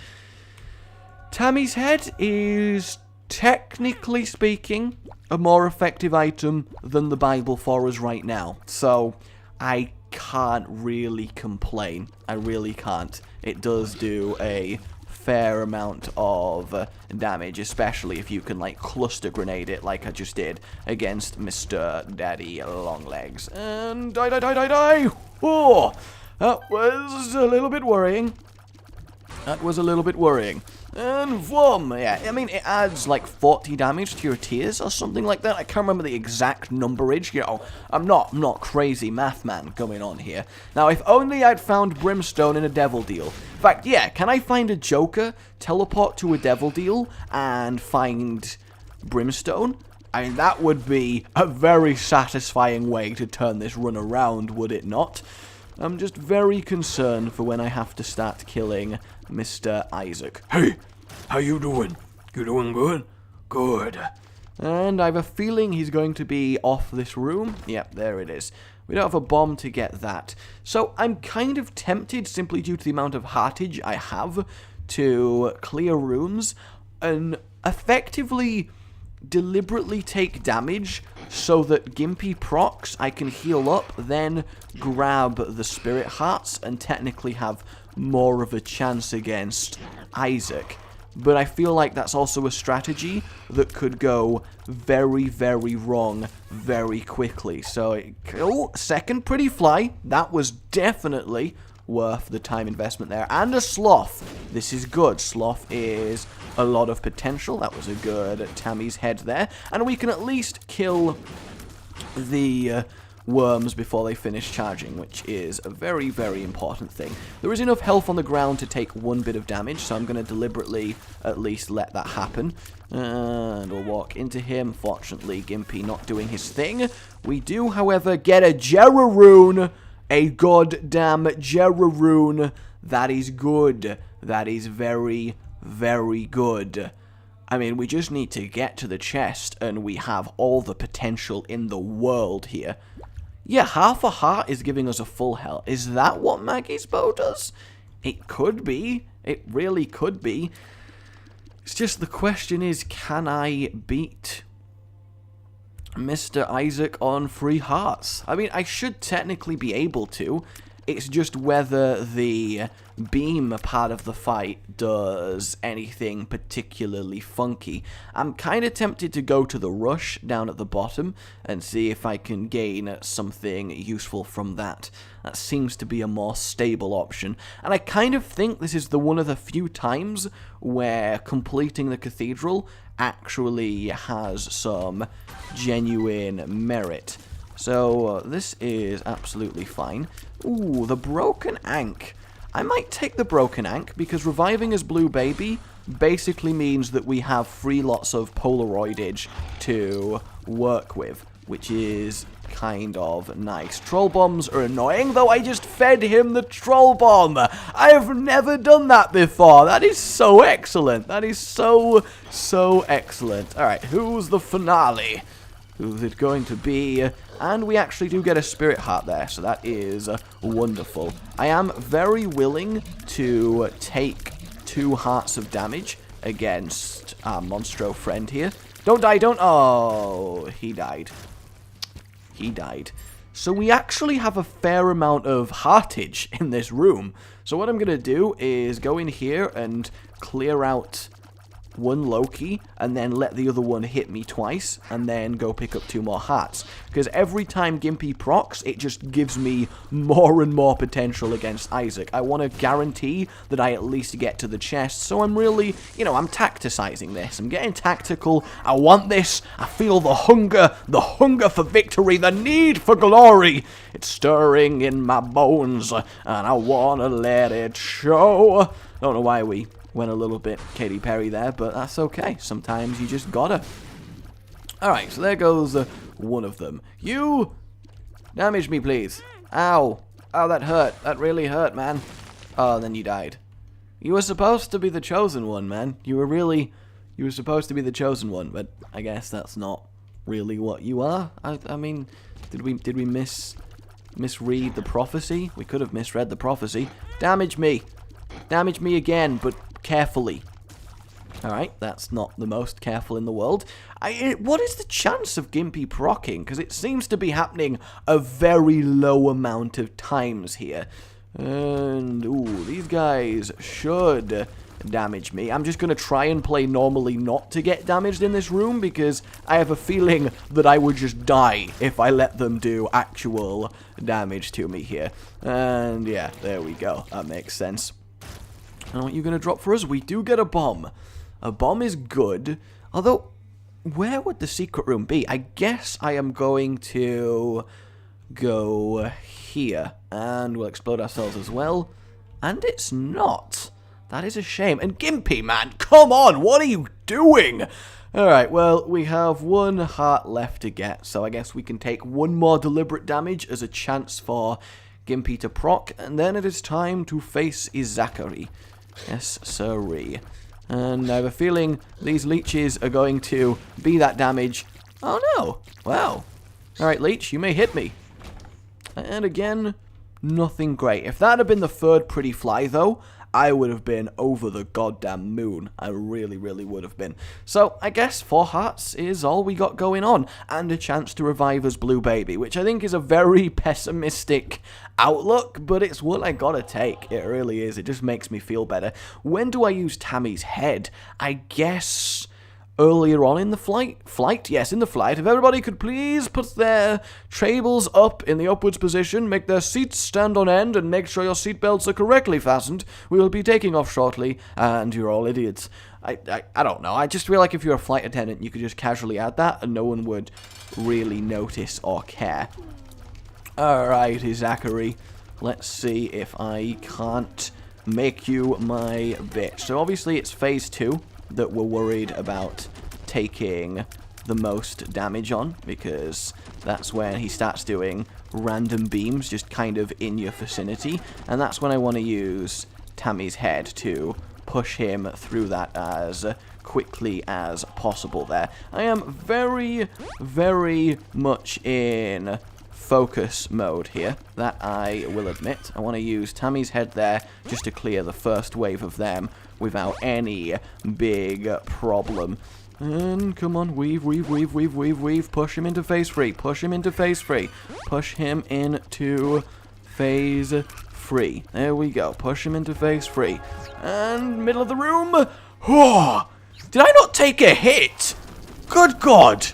Tammy's head is, technically speaking, a more effective item than the Bible for us right now. So, I can't really complain. I really can't. It does do a fair amount of damage, especially if you can, like, cluster grenade it like I just did against Mr. Daddy Longlegs. And die! Oh! That was a little bit worrying. And boom! Yeah, I mean, it adds like 40 damage to your tears or something like that. I can't remember the exact numberage. You know, I'm not crazy math man going on here. Now, if only I'd found Brimstone in a Devil Deal. In fact, yeah, can I find a Joker, teleport to a Devil Deal, and find Brimstone? I mean, that would be a very satisfying way to turn this run around, would it not? I'm just very concerned for when I have to start killing Mr. Isaac. Hey, how you doing? You doing good? Good. And I have a feeling he's going to be off this room. Yep, there it is. We don't have a bomb to get that. So I'm kind of tempted, simply due to the amount of heartage I have, to clear rooms and effectively deliberately take damage so that Gimpy procs, I can heal up, then grab the spirit hearts and technically have more of a chance against Isaac. But I feel like that's also a strategy that could go very, very wrong very quickly. So, oh, second pretty fly. That was definitely worth the time investment there. And a sloth. This is good. Sloth is a lot of potential. That was a good Tammy's head there. And we can at least kill the worms before they finish charging, which is a very, very important thing. There is enough health on the ground to take one bit of damage, so I'm going to deliberately at least let that happen. And we'll walk into him. Fortunately, Gimpy not doing his thing. We do, however, get a Jeraroon. A goddamn Jeraroon. That is good. That is very, very good. I mean, we just need to get to the chest, and we have all the potential in the world here. Yeah, half a heart is giving us a full health. Is that what Maggie's bow does? It could be. It really could be. It's just the question is, can I beat Mr. Isaac on 3 hearts? I mean, I should technically be able to. It's just whether the beam part of the fight does anything particularly funky. I'm kind of tempted to go to the rush down at the bottom and see if I can gain something useful from that. That seems to be a more stable option. And I kind of think this is one of the few times where completing the cathedral actually has some genuine merit. So, this is absolutely fine. Ooh, the Broken Ankh. I might take the Broken Ankh, because reviving as Blue Baby basically means that we have 3 lots of Polaroidage to work with, which is kind of nice. Troll Bombs are annoying, though I just fed him the Troll Bomb. I have never done that before. That is so excellent. That is so excellent. Alright, who's the finale? Who's it going to be? And we actually do get a Spirit Heart there, so that is wonderful. I am very willing to take 2 hearts of damage against our Monstro friend here. Don't die, don't... Oh, he died. He died. So we actually have a fair amount of heartage in this room. So what I'm going to do is go in here and clear out 1 Loki, and then let the other one hit me twice, and then go pick up 2 more hearts. Because every time Gimpy procs, it just gives me more and more potential against Isaac. I want to guarantee that I at least get to the chest, so I'm really, you know, I'm tacticizing this. I'm getting tactical. I want this. I feel the hunger for victory, the need for glory. It's stirring in my bones, and I want to let it show. Don't know why we went a little bit Katy Perry there, but that's okay. Sometimes you just gotta. Alright, so there goes one of them. You! Damage me, please. Ow. Oh, that hurt. That really hurt, man. Oh, then you died. You were supposed to be the chosen one, man. You were supposed to be the chosen one, but I guess that's not really what you are. I mean, did we misread the prophecy? We could have misread the prophecy. Damage me. Damage me again, but carefully. Alright, that's not the most careful in the world. What is the chance of Gimpy proccing? Because it seems to be happening a very low amount of times here. And, ooh, these guys should damage me. I'm just going to try and play normally not to get damaged in this room, because I have a feeling that I would just die if I let them do actual damage to me here. And yeah, there we go. That makes sense. And what are you going to drop for us? We do get a bomb. A bomb is good. Although, where would the secret room be? I guess I am going to go here. And we'll explode ourselves as well. And it's not. That is a shame. And Gimpy, man, come on, what are you doing? Alright, well, we have one heart left to get, so I guess we can take one more deliberate damage as a chance for Gimpy to proc, and then it is time to face Izakari. Yes, sirree. And I have a feeling these leeches are going to be that damage. Oh no, wow. Alright, leech, you may hit me. And again, nothing great. If that had been the third pretty fly, though, I would have been over the goddamn moon. I really, really would have been. So, I guess 4 hearts is all we got going on. And a chance to revive as Blue Baby, which I think is a very pessimistic outlook, but it's what I gotta take. It really is. It just makes me feel better. When do I use Tammy's head? I guess earlier on in the flight? Yes, in the flight. If everybody could please put their tables up in the upwards position, make their seats stand on end, and make sure your seatbelts are correctly fastened. We will be taking off shortly, and you're all idiots. I don't know. I just feel like if you're a flight attendant, you could just casually add that, and no one would really notice or care. Alright, Zachary. Let's see if I can't make you my bitch. So obviously it's phase 2. That we're worried about taking the most damage on, because that's when he starts doing random beams just kind of in your vicinity, and that's when I want to use Tammy's head to push him through that as quickly as possible there. I am very, very much in focus mode here, that I will admit. I want to use Tammy's head there just to clear the first wave of them without any big problem. And come on, weave, push him into phase 3, push him into phase 3, push him into phase 3. There we go, push him into phase 3. And middle of the room. Oh, did I not take a hit? Good God,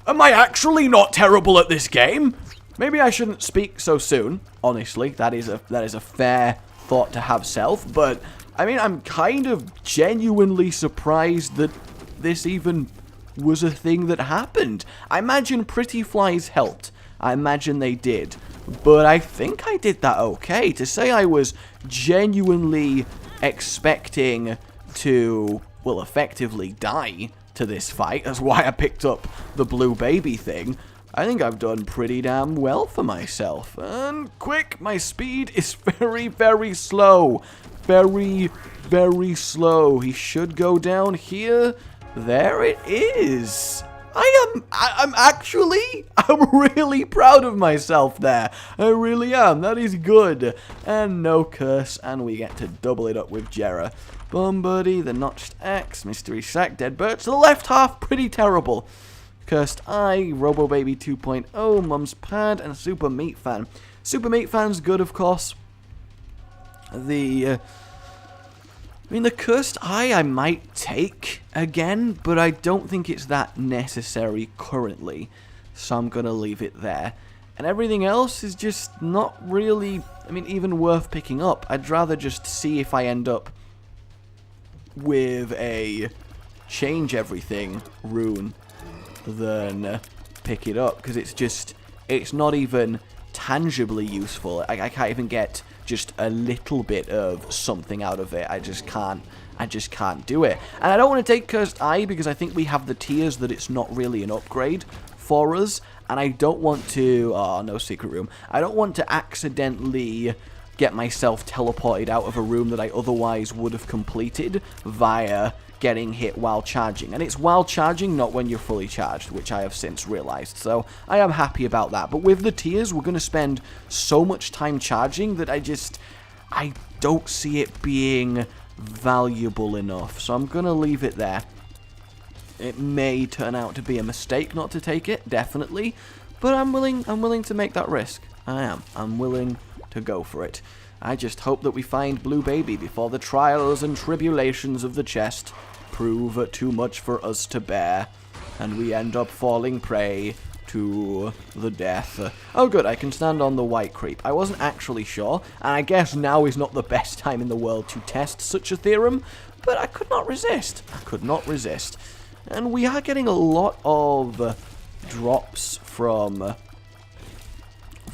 am I actually not terrible at this game? Maybe I shouldn't speak so soon, honestly. That is a fair thought to have self, but I mean, I'm kind of genuinely surprised that this even was a thing that happened. I imagine Pretty Flies helped. I imagine they did. But I think I did that okay. To say I was genuinely expecting to, well, effectively die to this fight, that's why I picked up the Blue Baby thing. I think I've done pretty damn well for myself. And quick, my speed is very, very slow. Very, very slow. He should go down here. There it is. I'm really proud of myself there. I really am. That is good. And no curse. And we get to double it up with Jera. Bum Buddy, the Notched Axe, Mystery Sack, Dead Birch. The left half, pretty terrible. Cursed Eye, Robo Baby 2.0, Mum's Pad, and Super Meat Fan. Super Meat Fan's good, of course. The Cursed Eye I might take again, but I don't think it's that necessary currently, so I'm gonna leave it there. And everything else is just not really, even worth picking up. I'd rather just see if I end up with a change everything rune than pick it up, because it's not even tangibly useful. I can't even get just a little bit of something out of it. I just can't do it. And I don't want to take Cursed Eye because I think we have the tiers that it's not really an upgrade for us, and I don't want to, oh, no secret room. I don't want to accidentally get myself teleported out of a room that I otherwise would have completed via getting hit while charging. And it's while charging, not when you're fully charged, which I have since realized. So I am happy about that. But with the tiers, we're going to spend so much time charging that I don't see it being valuable enough. So I'm going to leave it there. It may turn out to be a mistake not to take it, definitely. But I'm willing to make that risk. I am. I'm willing to go for it. I just hope that we find Blue Baby before the trials and tribulations of the chest prove too much for us to bear, and we end up falling prey to the death. Oh good, I can stand on the white creep. I wasn't actually sure, and I guess now is not the best time in the world to test such a theorem, but I could not resist. I could not resist. And we are getting a lot of drops from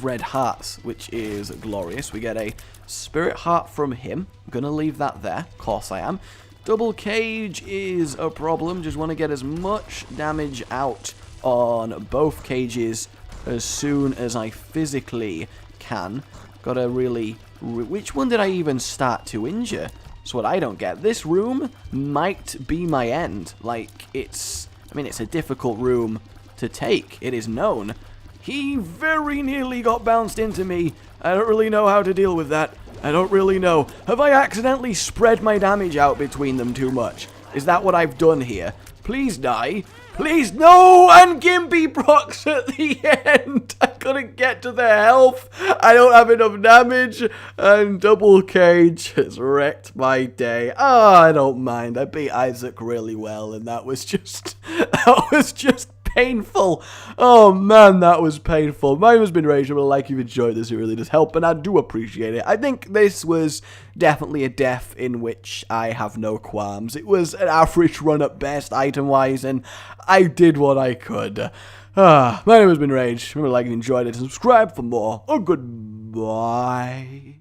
red hearts, which is glorious. We get a spirit heart from him. I'm gonna leave that there. Of course I am. Double cage is a problem. Just want to get as much damage out on both cages as soon as I physically can. Gotta really... which one did I even start to injure? That's what I don't get. This room might be my end. Like, it's... I mean, it's a difficult room to take. It is known. He very nearly got bounced into me. I don't really know how to deal with that. I don't really know. Have I accidentally spread my damage out between them too much? Is that what I've done here? Please die. Please, no! And Gimpy procs at the end! I couldn't get to their health. I don't have enough damage. And double cage has wrecked my day. Oh, I don't mind. I beat Isaac really well, and that was just... that was just painful. Oh man, that was painful. My name has been Rage. I would like you've enjoyed this. It really does help, and I do appreciate it. I think this was definitely a death in which I have no qualms. It was an average run at best, item-wise, and I did what I could. My name has been Rage. Remember to like and enjoyed it, and subscribe for more. Oh, goodbye.